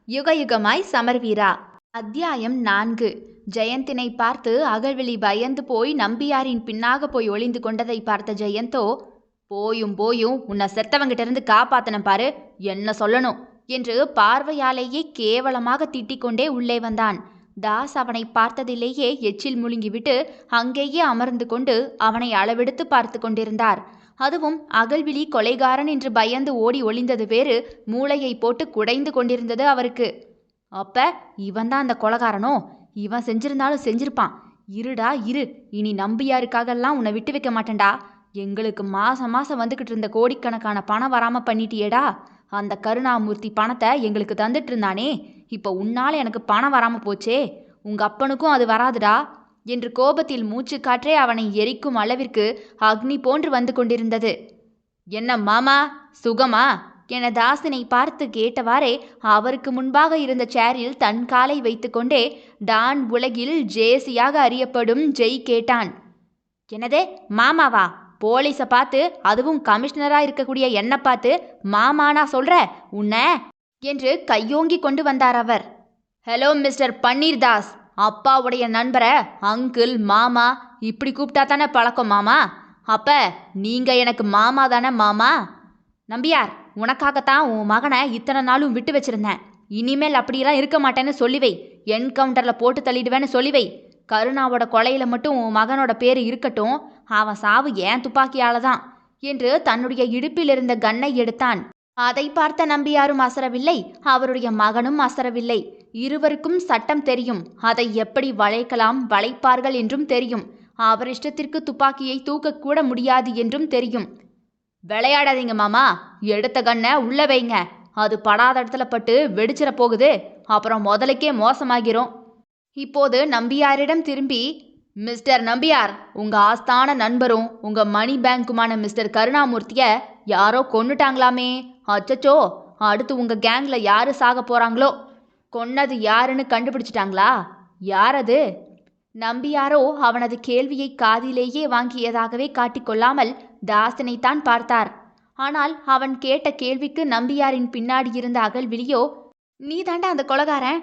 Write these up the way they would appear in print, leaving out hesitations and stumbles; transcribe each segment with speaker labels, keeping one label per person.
Speaker 1: யுகயுகமாய் சமர்வீரா. அத்தியாயம் 4. ஜெயந்தினை பார்த்து அகல்விழி பயந்து போய் நம்பியாரின் பின்னாக போய் ஒளிந்து கொண்டதை பார்த்த ஜெயந்தோ, போயும் போயும் உன்னை செத்தவங்கிட்ட இருந்து காப்பாத்தன பாரு, என்ன சொல்லணும் என்று பார்வையாலேயே கேவலமாக திட்டிக்கொண்டே உள்ளே வந்தான். தாஸ் அவனை பார்த்ததிலேயே எச்சில் முழுங்கிவிட்டு அங்கேயே அமர்ந்து கொண்டு அவனை அளவெடுத்து பார்த்து கொண்டிருந்தார். அதுவும் அகல்விழி கொலைகாரன் என்று பயந்து ஓடி ஒளிந்தது வேறு, மூளையை போட்டு குடைந்து கொண்டிருந்தது அவருக்கு. அப்ப இவன்தான் அந்த கொலைகாரனோ? இவன் செஞ்சிருந்தாலும் செஞ்சிருப்பான். இருடா இரு, இனி நம்பியாருக்காகலாம் உன்னை விட்டு வைக்க மாட்டேன்டா. எங்களுக்கு மாசம் மாசம் வந்துக்கிட்டு இருந்த கோடிக்கணக்கான பணம் வராம பண்ணிட்டியேடா. அந்த கருணாமூர்த்தி பணத்தை எங்களுக்கு தந்துட்டு இருந்தானே, இப்போ உன்னால எனக்கு பணம் வராம போச்சே, உங்க அப்பனுக்கும் அது வராதுடா என்று கோபத்தில் மூச்சு காற்றே அவனை எரிக்கும் அளவிற்கு அக்னி போன்று வந்து கொண்டிருந்தது. என்ன மாமா, சுகமா என தாசினை பார்த்து கேட்டவாறே அவருக்கு முன்பாக இருந்த சேரில் தன் காலை வைத்துக்கொண்டே டான் உலகில் ஜேசியாக அறியப்படும் ஜெய் கேட்டான். என்னதே மாமாவா? போலீஸை பார்த்து, அதுவும் கமிஷனரா இருக்கக்கூடிய என்ன பார்த்து மாமானா சொல்ற உன்ன என்று கையோங்கி கொண்டு வந்தார் அவர். ஹலோ மிஸ்டர் பன்னீர்தாஸ், அப்பாவுடைய நண்பரை அங்கிள் மாமா இப்படி கூப்பிட்டா தானே பழக்கம் மாமா. அப்ப நீங்க எனக்கு மாமா தானே மாமா. நம்பியார், உனக்காகத்தான் உன் மகனை இத்தனை நாளும் விட்டு வச்சிருந்தேன். இனிமேல் அப்படியெல்லாம் இருக்க மாட்டேன்னு சொல்லிவை. என்கவுண்டரில் போட்டு தள்ளிடுவேன்னு சொல்லிவை. கருணாவோட கொலையில மட்டும் உன் மகனோட பேர் இருக்கட்டும், அவன் சாவு ஏன் துப்பாக்கியால தான் என்று தன்னுடைய இடுப்பில் இருந்த கன்னை எடுத்தான். அதை பார்த்த நம்பியாரும் அசரவில்லை, அவருடைய மகனும் அசரவில்லை. இருவருக்கும் சட்டம் தெரியும், அதை எப்படி வளைக்கலாம் வளைப்பார்கள் என்றும் தெரியும். அவர் இஷ்டத்திற்கு துப்பாக்கியை தூக்கக்கூட முடியாது என்றும் தெரியும். விளையாடாதீங்க மாமா, எடுத்த கண்ணை உள்ள வைங்க. அது படாத இடத்துல பட்டு வெடிச்சிட போகுது, அப்புறம் முதலுக்கே மோசமாகிறோம். இப்போது நம்பியாரிடம் திரும்பி, மிஸ்டர் நம்பியார், உங்க ஆஸ்தான நண்பரும் உங்க மணி பேங்குமான மிஸ்டர் கருணாமூர்த்திய யாரோ கொன்னுட்டாங்களாமே. அச்சச்சோ, அடுத்து உங்க கேங்ல யாரு சாக போறாங்களோ. கொன்னது யாருன்னு கண்டுபிடிச்சிட்டாங்களா? யார் அது? நம்பியாரோ அவனது கேள்வியை காதிலேயே வாங்கியதாகவே காட்டிக்கொள்ளாமல் தாசனைத்தான் பார்த்தார். ஆனால் அவன் கேட்ட கேள்விக்கு நம்பியாரின் பின்னாடி இருந்த அகல்விழியோ, நீ தாண்டா அந்த கொலைகாரன்,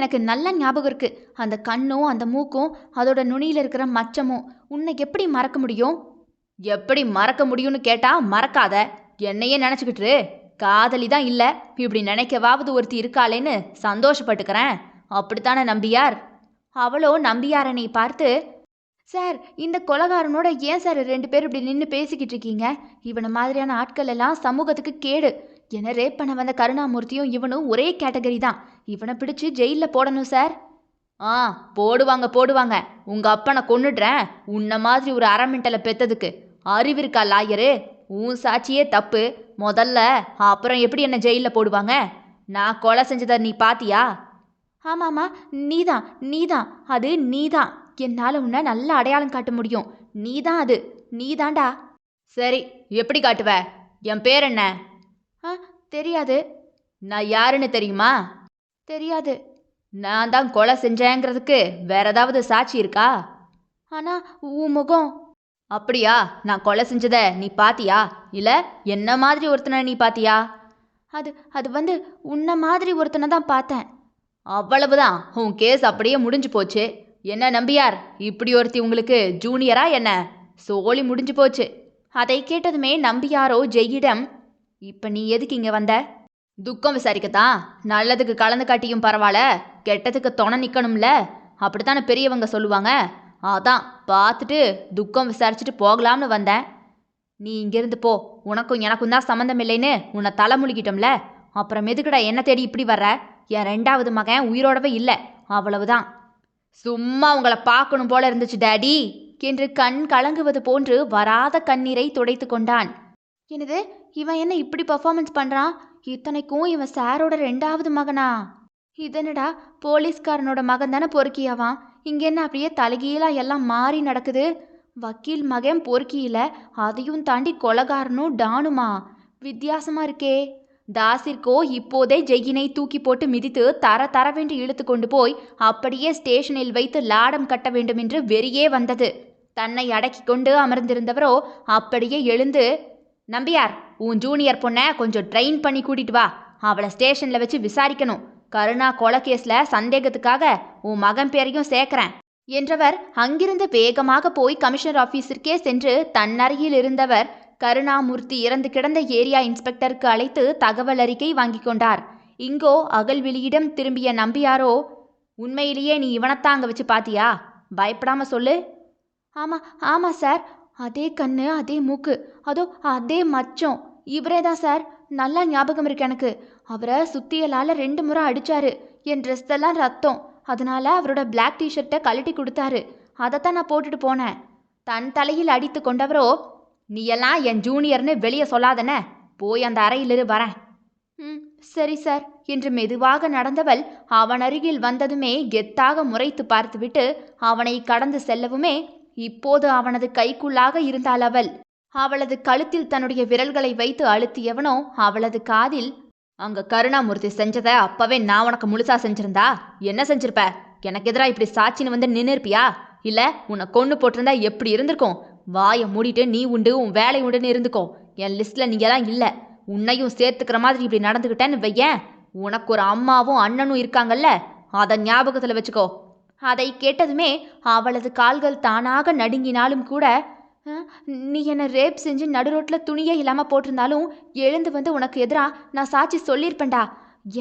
Speaker 1: எனக்கு நல்ல ஞாபகம் இருக்கு. அந்த கண்ணும் அந்த மூக்கும் அதோட நுனியில் இருக்கிற மச்சமும் உன்னை எப்படி மறக்க முடியும்? எப்படி மறக்க முடியும்னு கேட்டா மறக்காத, என்னையே நினச்சிக்கிட்டு காதலி தான் இல்லை, இப்படி நினைக்கவாவது ஒருத்தி இருக்காளேன்னு சந்தோஷப்பட்டுக்கிறேன். அப்படித்தானே நம்பியார்? அவளோ நம்பியாரனை பார்த்து, சார், இந்த கொலைகாரனோட ஏன் சார் 2 பேர் இப்படி நின்று பேசிக்கிட்டு இருக்கீங்க? இவனை மாதிரியான ஆட்கள் எல்லாம் சமூகத்துக்கு கேடு. என ரேப் பண்ண வந்த கருணாமூர்த்தியும் இவனும் ஒரே கேட்டகரி தான். இவனை பிடிச்சி ஜெயிலில் போடணும் சார். போடுவாங்க போடுவாங்க. உங்க அப்பனை கொன்னுடுறேன். உன்ன மாதிரி ஒரு அரமிண்டலை பெத்ததுக்கு அறிவிருக்கா லாயரு? உன் சாட்சியே தப்பு முதல்ல, அப்புறம் எப்படி என்ன ஜெயிலில் போடுவாங்க? நான் கொலை செஞ்சதை நீ பாத்தியா? ஆமாம்மா, நீதான் அது நீதான். என்னால் உன்னை நல்ல அடையாளம் காட்ட முடியும். நீதான் அது, நீதாண்டா. சரி, எப்படி காட்டுவ? என் பேர் என்ன? தெரியாது. நான் யாருன்னு தெரியுமா? தெரியாது. நான் தான் கொலை செஞ்சேங்கிறதுக்கு வேற ஏதாவது சாட்சி இருக்கா? ஆனால் உன் முகம். அப்படியா? நான் கொலை செஞ்சதை நீ பாத்தியா? இல்லை என்ன மாதிரி ஒருத்தனை நீ பாத்தியா? அது வந்து உன்னை மாதிரி ஒருத்தனை தான் பார்த்தேன். அவ்வளவுதான், உன் கேஸ் அப்படியே முடிஞ்சு போச்சு. என்ன நம்பியார், இப்படி ஒருத்தி உங்களுக்கு ஜூனியரா என்ன? சோழி முடிஞ்சு போச்சு. அதை கேட்டதுமே நம்பியாரோ ஜெயிடம், இப்போ நீ எதுக்கு இங்கே வந்த? துக்கம் விசாரிக்கத்தான். நல்லதுக்கு கலந்து காட்டியும் பரவாயில்ல, கெட்டதுக்கு துணை நிற்கணும்ல, அப்படித்தானே பெரியவங்க சொல்லுவாங்க. அதான் பார்த்துட்டு துக்கம் விசாரிச்சுட்டு போகலாம்னு வந்தேன். நீ இங்கேருந்து போ, உனக்கும் எனக்கும் தான் சம்மந்தம் இல்லைன்னு உன்னை தலைமுழுகிட்டோம்ல, அப்புறம் எதுக்குடா என்ன தேடி இப்படி வர்ற? என் 2வது மகன் உயிரோடவே இல்லை, அவ்வளவுதான். சும்மா உங்களை பார்க்கணும் போல இருந்துச்சு டேடி என்று கண் கலங்குவது போன்று வராத கண்ணீரை துடைத்து கொண்டான். என்னது, இவன் என்ன இப்படி பர்ஃபார்மன்ஸ் பண்ணுறான்? இத்தனைக்கும் இவன் சாரோட 2வது மகனா? இதனடா, போலீஸ்காரனோட மகன் தானே பொறுக்கியாவான். இங்கே என்ன அப்படியே தலைகீழாக எல்லாம் மாறி நடக்குது? வக்கீல் மகன் பொறுக்கியில, அதையும் தாண்டி கொலைகாரனும் டானுமா? வித்தியாசமாக இருக்கே. தாசிற்கோ இப்போதே ஜெயினை தூக்கி போட்டு மிதித்து தரவென்று இழுத்து கொண்டு போய் அப்படியே ஸ்டேஷனில் வைத்து லாடம் கட்ட வேண்டும் என்று வெறியே வந்தது. தன்னை அடக்கி கொண்டு அமர்ந்திருந்தவரோ அப்படியே எழுந்து, நம்பியார், உன் ஜூனியர் பொண்ணை கொஞ்சம் ட்ரெயின் பண்ணி கூட்டிட்டு வா. அவளை ஸ்டேஷனில் வச்சு விசாரிக்கணும். கருணா கொலை கேஸ்ல சந்தேகத்துக்காக உன் மகன் பேரையும் சேர்க்கிறேன் என்றவர் அங்கிருந்து வேகமாக போய் கமிஷனர் ஆபீஸிற்கே சென்று தன் அருகில் இருந்தவர் கருணாமூர்த்தி இறந்து கிடந்த ஏரியா இன்ஸ்பெக்டருக்கு அழைத்து தகவல் அறிக்கை வாங்கிக் கொண்டார். இங்கோ அகல்விழியிடம் திரும்பிய நம்பியாரோ, உண்மையிலேயே நீ இவனத்தாங்க வச்சு பாத்தியா? பயப்படாம சொல்லு. ஆமா சார், அதே கண்ணு, அதே மூக்கு, அதோ அதே மச்சம், இவரே தான் சார். நல்லா ஞாபகம் இருக்கு எனக்கு. அவரை சுத்தியலால 2 முறை அடிச்சாரு. என் ட்ரெஸ் எல்லாம் ரத்தம். அதனால அவரோட பிளாக் டிஷர்ட்டை கழட்டி கொடுத்தாரு. அதைத்தான் நான் போட்டுட்டு போனேன். தன் தலையில் அடித்து கொண்டவரோ, நீ எல்லாம் என் ஜூனியர்னு வெளியே சொல்லாதன, போய் அந்த அறையிலிரு வரேன். சரி சார் என்று மெதுவாக நடந்தவள் அவன் அருகில் வந்ததுமே கெத்தாக முறைத்து பார்த்துவிட்டு அவனை கடந்து செல்லவுமே இப்போது அவனது கைக்குள்ளாக இருந்தாள் அவள். அவளது கழுத்தில் தன்னுடைய விரல்களை வைத்து அழுத்தியவனோ அவளது காதில், அங்க கருணாமூர்த்தி செஞ்சதை அப்பவே நான் உனக்கு முழுசா செஞ்சிருந்தா என்ன செஞ்சிருப்ப? எனக்கு எதிராக இப்படி சாட்சின்னு வந்து நின்று இருப்பியா? இல்ல உன்னை கொண்டு போட்டிருந்தா எப்படி இருந்திருக்கும்? வாயை மூடிட்டு நீ உண்டு உன் வேலை உண்டுன்னு இருந்துக்கோ. என் லிஸ்ட்ல நீங்கெல்லாம் இல்லை. உன்னையும் சேர்த்துக்கிற மாதிரி இப்படி நடந்துக்கிட்டேன்னு வையேன், உனக்கு ஒரு அம்மாவும் அண்ணனும் இருக்காங்கல்ல, அதை ஞாபகத்தில் வச்சுக்கோ. அதை கேட்டதுமே அவளது கால்கள் தானாக நடுங்கினாலும் கூட, நீ என்னை ரேப் செஞ்சு நடுரோட்டில் துணியே இல்லாமல் போட்டிருந்தாலும் எழுந்து வந்து உனக்கு எதிராக நான் சாட்சி சொல்லியிருப்பேன்டா.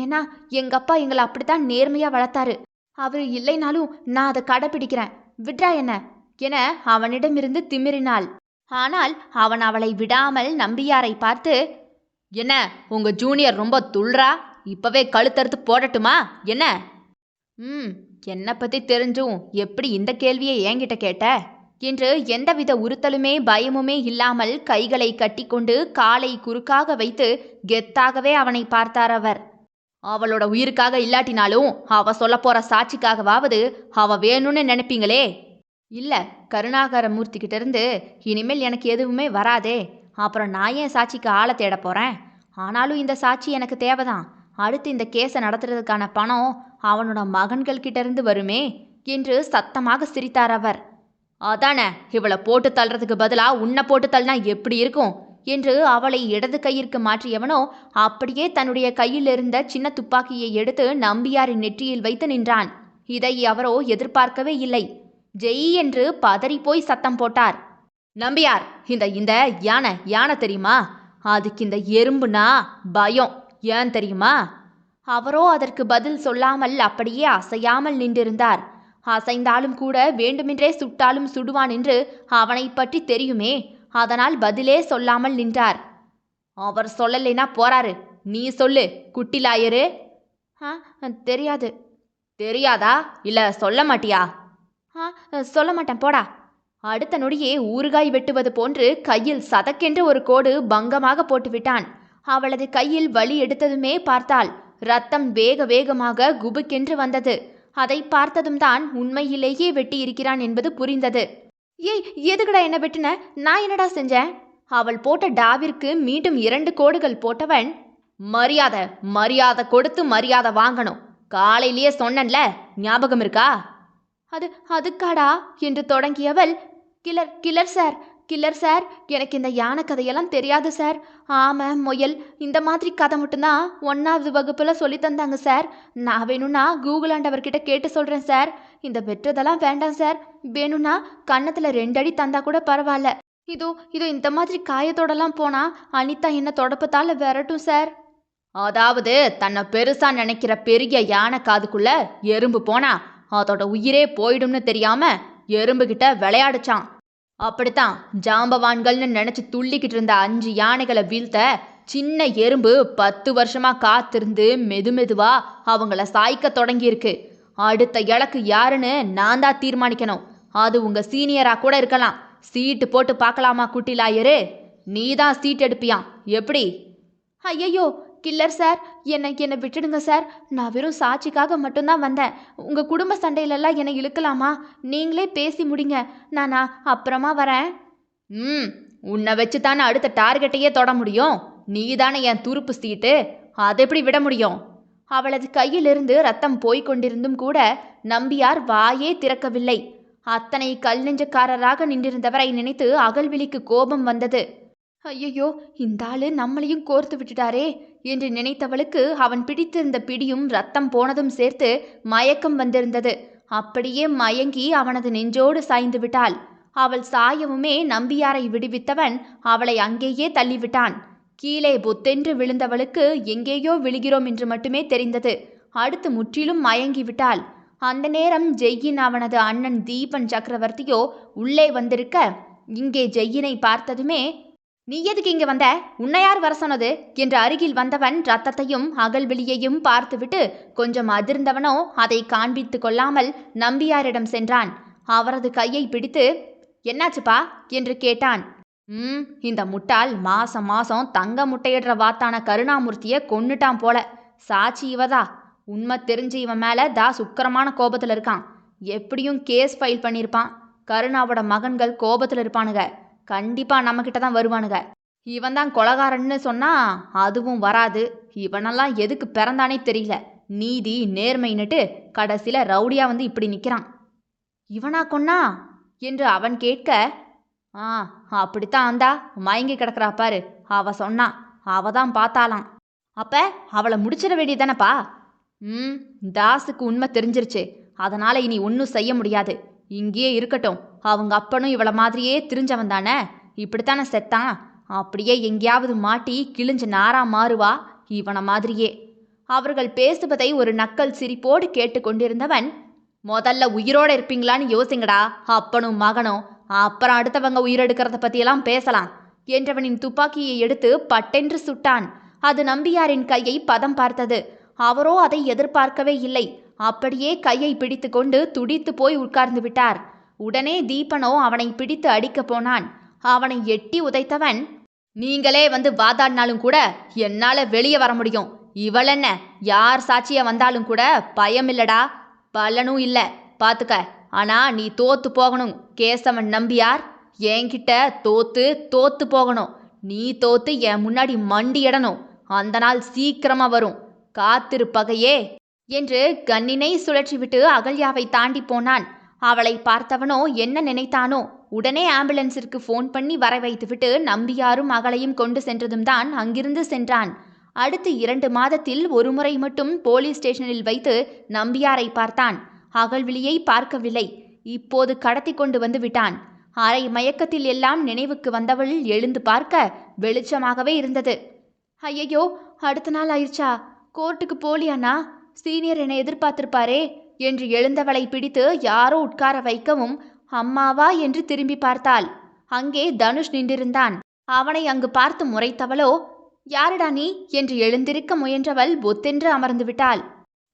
Speaker 1: ஏன்னா எங்கள் அப்பா எங்களை அப்படித்தான் நேர்மையாக வளர்த்தாரு. அவர் இல்லைனாலும் நான் அதை கடைப்பிடிக்கிறேன். விட்ரா என்ன என அவனிடமிருந்து திமிரினாள். ஆனால் அவன் அவளை விடாமல் நம்பியாரை பார்த்து, என்ன உங்க ஜூனியர் ரொம்ப துள்றா? இப்பவே கழுத்தறுத்து போடட்டுமா என்ன? என்னை பற்றி தெரிஞ்சும் எப்படி இந்த கேள்வியை என்கிட்ட கேட்ட என்று எந்தவித உறுத்தலுமே பயமுமே இல்லாமல் கைகளை கட்டிக்கொண்டு காலை குறுக்காக வைத்து கெத்தாகவே அவனை பார்த்தார் அவர். அவளோட உயிருக்காக இல்லாட்டினாலும் அவ சொல்ல போற சாட்சிக்காகவாவது அவ வேணும்னு நினைப்பீங்களே? இல்லை, கருணாகரமூர்த்தி கிட்ட இருந்து இனிமேல் எனக்கு எதுவுமே வராதே. அப்புறம் நான் ஏன் சாட்சிக்கு ஆளை தேட போகிறேன்? ஆனாலும் இந்த சாட்சி எனக்கு தேவைதான். அடுத்து இந்த கேஸை நடத்துறதுக்கான பணம் அவனோட மகன்கள் கிட்ட இருந்து வருமே என்று சத்தமாக சிரித்தார் அவர். அதானே, இவளை போட்டு தள்ளுறதுக்கு பதிலாக உன்னை போட்டு தள்ளினா எப்படி இருக்கும் என்று அவளை இடது கையிற்கு மாற்றியவனோ அப்படியே தன்னுடைய கையில் இருந்த சின்ன துப்பாக்கியை எடுத்து நம்பியாரின் நெற்றியில் வைத்து நின்றான். இதை அவரோ எதிர்பார்க்கவே இல்லை. ஜெய் என்று பதறிப்போய் சத்தம் போட்டார். நம்பியார், இந்த இந்த யானை தெரியுமா? அதுக்கு இந்த எறும்புனா பயம், ஏன் தெரியுமா? அவரோ அதற்கு பதில் சொல்லாமல் அப்படியே அசையாமல் நின்றிருந்தார். அசைந்தாலும் கூட வேண்டுமென்றே சுட்டாலும் சுடுவான் என்று அவனை பற்றி தெரியுமே, அதனால் பதிலே சொல்லாமல் நின்றார். அவர் சொல்லலைனா போறாரு, நீ சொல்லு குட்டிலாயரு. தெரியாது. தெரியாதா? இல்ல சொல்ல மாட்டியா? சொல்ல மாட்டேன், போடா. அடுத்த நொடியே ஊறுகாய் வெட்டுவது போன்று கையில் சதக்கென்று ஒரு கோடு பங்கமாக போட்டுவிட்டான். அவளது கையில் வலி எடுத்ததுமே பார்த்தாள். ரத்தம் வேக வேகமாக குபுக்கென்று வந்தது. அதை பார்த்ததும் தான் உண்மையிலேயே வெட்டி இருக்கிறான் என்பது புரிந்தது. ஏய், எதுக்குடா என்ன வெட்டின? நான் என்னடா செஞ்சேன்? அவள் போட்ட டாவிற்கு மீண்டும் 2 கோடுகள் போட்டவன், மரியாதை கொடுத்து மரியாதை வாங்கணும். காலையிலேயே சொன்னன்ல, ஞாபகம் இருக்கா? அதுக்காடா என்று தொடங்கியவள், கில்லர் சார், எனக்கு இந்த யானை கதையெல்லாம் தெரியாது சார். ஆமை, முயல், இந்த மாதிரி கதை மட்டும்தான் 1ஆவது வகுப்பில் சொல்லி தந்தாங்க சார். நான் வேணும்னா கூகுள் ஆண்டவர்கிட்ட கேட்டு சொல்கிறேன் சார். இந்த வெட்டுறதெல்லாம் வேண்டாம் சார். வேணும்னா கன்னத்தில் 2 அடி தந்தா கூட பரவாயில்ல. இதோ இந்த மாதிரி காயத்தோடலாம் போனால் அனிதா என்ன தொடப்பத்தால் விரட்டும் சார். அதாவது தன்னை பெருசா நினைக்கிற பெரிய யானை காதுக்குள்ள எறும்பு போனா அதோட உயிரே போயிடும்னு தெரியாம எறும்புகிட்ட விளையாடுச்சான். அப்படித்தான் ஜாம்பவான்கள்னு நினைச்சு துள்ளிக்கிட்டு இருந்த 5 யானைகளை வீழ்த்த சின்ன எறும்பு 10 வருஷமா காத்திருந்து மெதுவா அவங்கள சாய்க்க தொடங்கியிருக்கு. அடுத்த இலக்கு யாருன்னு நான் தான் தீர்மானிக்கணும். அது உங்க சீனியரா கூட இருக்கலாம். சீட்டு போட்டு பார்க்கலாமா குட்டிலாயரு? நீ தான் சீட் எடுப்பியான், எப்படி? ஐயையோ கில்லர் சார், என்னை விட்டுடுங்க சார். நான் வெறும் சாட்சிக்காக மட்டும்தான் வந்தேன். உங்கள் குடும்ப சண்டையிலெல்லாம் என்னை இழுக்கலாமா? நீங்களே பேசி முடிங்க, நான் அப்புறமா வரேன். உன்னை வச்சு தானே அடுத்த டார்கெட்டையே தொட முடியும். நீ தானே என் துருப்பு சீட்டு, அதை எப்படி விட முடியும்? அவளது கையிலிருந்து ரத்தம் போய்கொண்டிருந்தும் கூட நம்பியார் வாயே திறக்கவில்லை. அத்தனை கல் நெஞ்சக்காரராக நின்றிருந்தவரை நினைத்து அகல்விழிக்கு கோபம் வந்தது. ஐயையோ, இந்த ஆளு நம்மளையும் கோர்த்து விட்டுட்டாரே என்று நினைத்தவளுக்கு அவன் பிடித்திருந்த பிடியும் ரத்தம் போனதும் சேர்த்து மயக்கம் வந்திருந்தது. அப்படியே மயங்கி அவனது நெஞ்சோடு சாய்ந்து விட்டாள். அவள் சாயவுமே நம்பியாரை விடுவித்தவன் அவளை அங்கேயே தள்ளிவிட்டான். கீழே பொத்தென்று விழுந்தவளுக்கு எங்கேயோ விழுகிறோம் என்று மட்டுமே தெரிந்தது. அடுத்து முற்றிலும் மயங்கிவிட்டாள். அந்த நேரம் ஜெய்யின் அவனது அண்ணன் தீபன் சக்கரவர்த்தியோ உள்ளே வந்திருக்க, இங்கே ஜெய்யினை பார்த்ததுமே, நீ எதுக்கு இங்கே வந்த? உன்னை யார் வர சொன்னது என்று அருகில் வந்தவன் ரத்தத்தையும் அகல்விழியையும் பார்த்துவிட்டு கொஞ்சம் அதிர்ந்தவனோ அதை காண்பித்து கொள்ளாமல் நம்பியாரிடம் சென்றான். அவரது கையை பிடித்து, என்னாச்சுப்பா என்று கேட்டான். இந்த முட்டாள் மாசம் மாசம் தங்க முட்டையிடுற வாத்தான கருணாமூர்த்திய கொன்னுட்டான் போல. சாட்சி இவதா. உண்மை தெரிஞ்சு இவன் மேல தாஸ் உக்கிரமான கோபத்துல இருக்கான். எப்படியும் கேஸ் ஃபைல் பண்ணியிருப்பான். கருணாவோட மகன்கள் கோபத்துல இருப்பானுங்க. கண்டிப்பா நம்ம கிட்ட தான் வருவானுங்க. இவன் தான் கொலகாரன்னு சொன்னா அதுவும் வராது. இவனெல்லாம் எதுக்கு பிறந்தானே தெரியல. நீதி நேர்மைன்னுட்டு கடைசியில ரவுடியா வந்து இப்படி நிக்கிறான். இவனா கொன்னா என்று அவன் கேட்க, அப்படித்தான் அந்தா மயங்கி கிடக்குறா பாரு. அவ சொன்னா. அவ தான் பார்த்தாலாம். அப்ப அவளை முடிச்சிட வேண்டியதானப்பா. தாஸுக்கு உண்மை தெரிஞ்சிருச்சு. அதனால இனி ஒன்றும் செய்ய முடியாது. இங்கேயே இருக்கட்டும். அவங்க அப்பனும் இவளை மாதிரியே திரிஞ்சவன் தானே. இப்படித்தானே செத்தான். அப்படியே எங்கேயாவது மாட்டி கிழிஞ்சு நாரா மாறுவா இவனை மாதிரியே. அவர்கள் பேசுவதை ஒரு நக்கல் சிரிப்போடு கேட்டு கொண்டிருந்தவன், முதல்ல உயிரோட இருப்பீங்களான்னு யோசிங்கடா அப்பனும் மகனும். அப்புறம் அடுத்தவங்க உயிரெடுக்கிறத பற்றியெல்லாம் பேசலாம் என்றவனின் துப்பாக்கியை எடுத்து பட்டென்று சுட்டான். அது நம்பியாரின் கையை பதம் பார்த்தது. அவரோ அதை எதிர்பார்க்கவே இல்லை. அப்படியே கையை பிடித்து கொண்டு துடித்து போய் உட்கார்ந்து விட்டார். உடனே தீபனோ அவனை பிடித்து அடிக்க போனான். அவனை எட்டி உதைத்தவன், நீங்களே வந்து வாதாடினாலும் கூட என்னால வெளியே வர முடியும். இவளென்ன யார் சாட்சியா வந்தாலும் கூட பயமில்லடா. பலனும் இல்ல பாத்துக்க. ஆனா நீ தோத்து போகணும் கேசவன் நம்பியார். என்கிட்ட தோத்து போகணும். நீ தோத்து என் முன்னாடி மண்டியிடணும். அந்த நாள் சீக்கிரமா வரும். காத்திரு பகையே என்று கண்ணினை சுழற்றிவிட்டு அகல்யாவை தாண்டி போனான். அவளை பார்த்தவனோ என்ன நினைத்தானோ, உடனே ஆம்புலன்ஸிற்கு ஃபோன் பண்ணி வர வைத்துவிட்டு நம்பியாரும் மகளையும் கொண்டு சென்றதும் தான் அங்கிருந்து சென்றான். அடுத்து 2 மாதத்தில் ஒரு முறை மட்டும் போலீஸ் ஸ்டேஷனில் வைத்து நம்பியாரை பார்த்தான். அகல்விழியை பார்க்கவில்லை. இப்போது கடத்தி கொண்டு வந்து விட்டான். அரை மயக்கத்தில் எல்லாம் நினைவுக்கு வந்தவள் எழுந்து பார்க்க வெளிச்சமாகவே இருந்தது. ஐயையோ, அடுத்த நாள் ஆயிடுச்சா? கோர்ட்டுக்கு போலியானா? சீனியர் என்னை எதிர்பார்த்திருப்பாரே என்று எழுந்தவளை பிடித்து யாரோ உட்கார வைக்கவும் அம்மாவா என்று திரும்பி பார்த்தாள். அங்கே தனுஷ் நின்றிருந்தான். அவனை அங்கு பார்த்து முறைத்தவளோ, யாருடா நீ என்று எழுந்திருக்க முயன்றவள் பொத்தென்று அமர்ந்து விட்டாள்.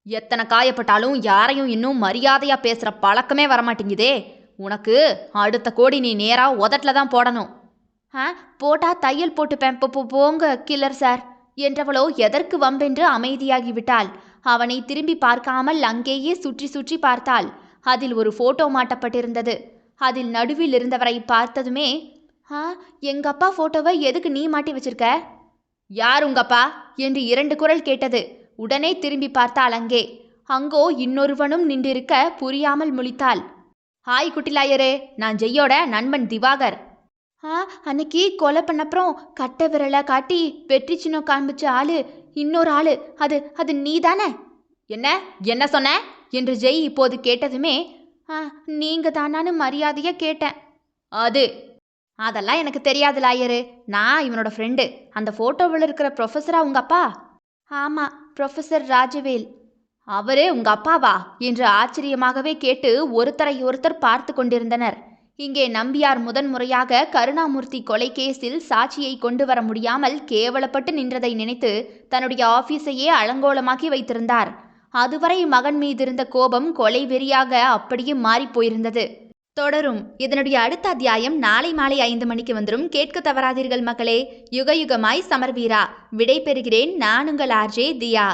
Speaker 1: எத்தனை காயப்பட்டாலும் யாரையும் இன்னும் மரியாதையா பேசுற பழக்கமே வரமாட்டேங்குதே. உனக்கு அடுத்த கோடி நீ நேரா உதட்டில் தான் போடணும். போட்டா தையல் போட்டுப்பேன். போங்க கில்லர் சார் என்றவளோ எதற்கு வம்பென்று அமைதியாகிவிட்டாள். அவனை திரும்பி பார்க்காமல் அங்கேயே சுற்றி சுற்றி பார்த்தாள். அதில் ஒரு போட்டோ மாட்டப்பட்டிருந்தது. அதில் நடுவில் இருந்தவரை பார்த்ததுமே, எங்க அப்பா போட்டோவை எதுக்கு நீ மாட்டி வச்சிருக்க? யார் உங்கப்பா என்று 2 குரல் கேட்டது. உடனே திரும்பி பார்த்தாள். அங்கோ இன்னொருவனும் நின்றிருக்க புரியாமல் முழித்தாள். ஹாய் குட்டிலாயரே, நான் ஜெய்யோட நண்பன் திவாகர். அன்னைக்கு கொலை பண்ணப்புறம் கட்டை விரலை காட்டி வெற்றி சின்னம் காண்பிச்ச ஆளு இன்னொரு ஆளு. அது நீ தானே? என்ன சொன்ன என்று ஜெய் இப்போது கேட்டதுமே, நீங்க தானான்னு மரியாதையா கேட்டேன். அதெல்லாம் எனக்கு தெரியாது லாயரு. நான் இவனோட ஃப்ரெண்டு. அந்த போட்டோவில் இருக்கிற ப்ரொஃபஸரா உங்க அப்பா? ஆமா, ப்ரொஃபஸர் ராஜவேல். அவரே உங்க அப்பாவா என்று ஆச்சரியமாகவே கேட்டு ஒருத்தரை ஒருத்தர் பார்த்து கொண்டிருந்தனர். இங்கே நம்பியார் முதன்முறையாக கருணாமூர்த்தி கொலை கேஸில் சாட்சியை கொண்டு வர முடியாமல் கேவலப்பட்டு நின்றதை நினைத்து தன்னுடைய ஆபீஸையே அலங்கோலமாக்கி வைத்திருந்தார். அதுவரை மகன் மீதிருந்த கோபம் கொலை வெறியாக அப்படியே மாறிப்போயிருந்தது. தொடரும். இதனுடைய அடுத்த அத்தியாயம் நாளை மாலை 5 மணிக்கு வந்துடும். கேட்க தவறாதீர்கள் மக்களே. யுக யுகமாய் சமர்வீரா. விடை பெறுகிறேன். நான் உங்கள் ஆர்ஜே தியா.